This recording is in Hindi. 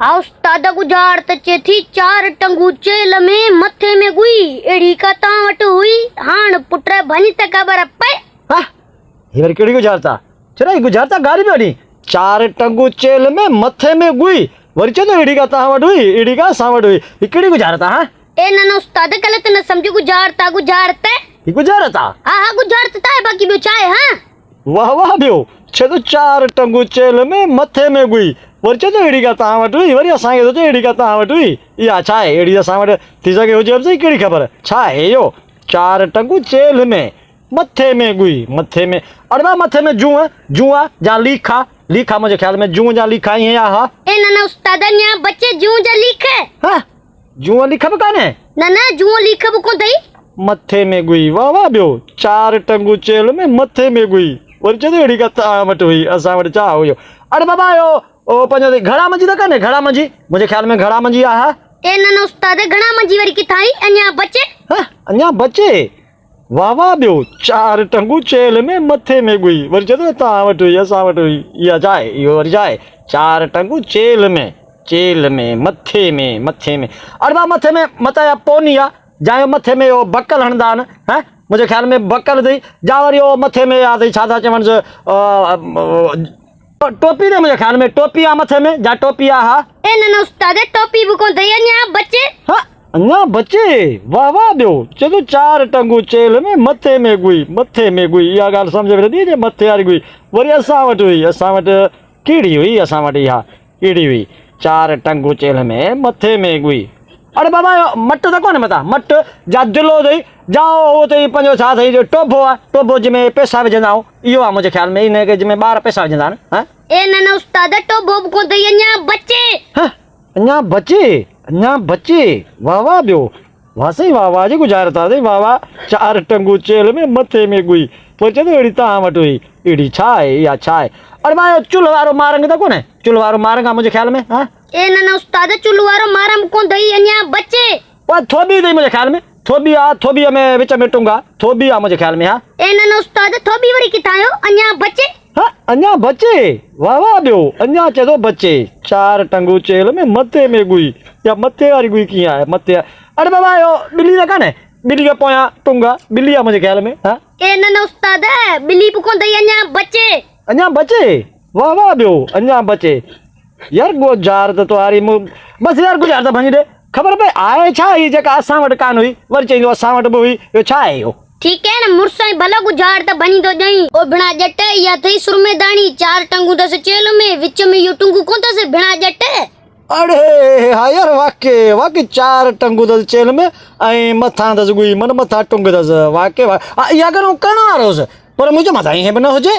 आ उस्ताद गुजार तचे थी 4 टंगू चेल में मथे में गुई एड़ी का तावट हुई हाण पुट्रे भनी त खबर पे हाँ ये केड़ी गुजारता चला ये गुजारता गाड़ी में 4 टंगू चेल में मथे में गुई वरचे तो एड़ी का तावट हुई एड़ी का सावट हुई ये केड़ी गुजारता हाँ ए ना उस्ताद गलत न समझो गुजारता ये गुजारता हाँ गुजारता है बाकी बिचाए हाँ वाह वाह बियो छे तो 4 टंगू चेल में मथे में गुई वरचे तो एड़ी का तावट हुई वरी असांखे तो एड़ी का तावट हुई ये अच्छा है एड़ी सावट तीजा के हो जब से केड़ी खबर छा है यो 4 टंगू चेल में मथे में गुई मथे में अरे बा मथे में जुआ जा लिखा मुझे ख्याल में जुआ जा लिखा ही है हाँ ए ना उस्ताद न्या बच्चे जूं जा लिखे हाँ जुआ लिखा भी काने ना जूं लिखे को दई मथे में गुई वाह वाह बियो 4 टंगू चेल में मथे में गुई वरचे तो एड़ी का तावट हुई असां वटि चा हुयो अरे बाबा यो ओ पंजो घड़ा मंजी त काने घड़ा मंजी मुझे ख्याल में घड़ा मंजी आ ए ना उस्ताद घड़ा मंजी वरी किथाई अन्या बच्चे हाँ अन्या बच्चे वाह वाह बियो 4 टंगू चेल में मथे में गुई वरचे तो तावट हुई असां वटि हुई या जाए यो वरी जाए 4 टंगू चेल में मथे में अरे बा मथे में मता या पोनिया जायो मथे में यो बकल हणदा न हैं मुझे ख्याल में बकल दई जा वरी यो मथे में या दई छा था चवण टोपी दे मुझे ख्याल में टोपी आ मथे में जा टोपी आ हा ए ना उस्ताद टोपी भी को दई अन्या बच्चे हाँ अन्या बच्चे वाह वाह दियो चलो 4 टंगू चेल में मथे में गुई या गाल समझ में दी मथे वाली गुई वरी असां वटि कीड़ी हुई असां वटि हा कीड़ी हुई 4 टंगू चेल में मथे में गुई अरे बाबा मट त कोने मता मट जा दिलो दई जाओ वो तो पंजो छा थई जो टोभो आ टोभो जिमें पैसा विझंदा आहियूं इहो आहे मुंहिंजे ख्याल में इन के जिमें ॿार पैसा विझंदा आहिनि हाँ ए ना उस्ताद टोभो को दई अन्या बच्चे हाँ अन्या बच्चे वाह वाह बियो वाह सही वाह वाह जी गुजारता थी वाह वाह 4 टंगू चेल में मथे में गुई पोचे तो एड़ी तव्हां वटि हुई एड़ी छा आहे या छा आहे अरे भाई चुल्ह वारो मारंग त कोने चुल्ह वारो मारंग आहे मुंहिंजे ख्याल में हाँ ए ना उस्ताद चुल्ह वारो मारम को दई अन्या बच्चे वो थोबी दई मुझे ख्याल में थोबी आ थोबी में विच में टूंगा थोबी आ मुझे ख्याल में हाँ ए ना उस्ताद थोबी वरी किथायो अन्या बच्चे हाँ अन्या बच्चे वाह वाह बियो अन्या चे तो बच्चे 4 टंगू चेल में मथे में गुई या मथे वाली गुई कीअं आहे मथे अरे बाबा यो बिल्ली न काने बिल्ली के पोयां टूंगा बिल्ली आ मुझे ख्याल में हाँ ए ना उस्ताद बिल्ली को दई अन्या बच्चे वाह वाह बियो अन्या बच्चे यार गुजार तो तुम्हारी बस यार गुजार तो भंजी दे खबर पे आए छा ये जका असां वटि कान हुई वरी चईंदो असां वटि बि हुई यो छा आहे इहो ठीक है ना मुरसाई भला गुजार त बनी तो जई ओ बिना जट या थई सुरमेदानी 4 टंगू दस चेल में विच में यो टंगू कोन दस बिना जट अरे हाँ यार वाके 4 टंगू दस चेल में ऐं मथां दस गुई मन मथां टुंग दस वाके या करो करण वारोस पर मुंहिंजो मथां ई हे न हुजे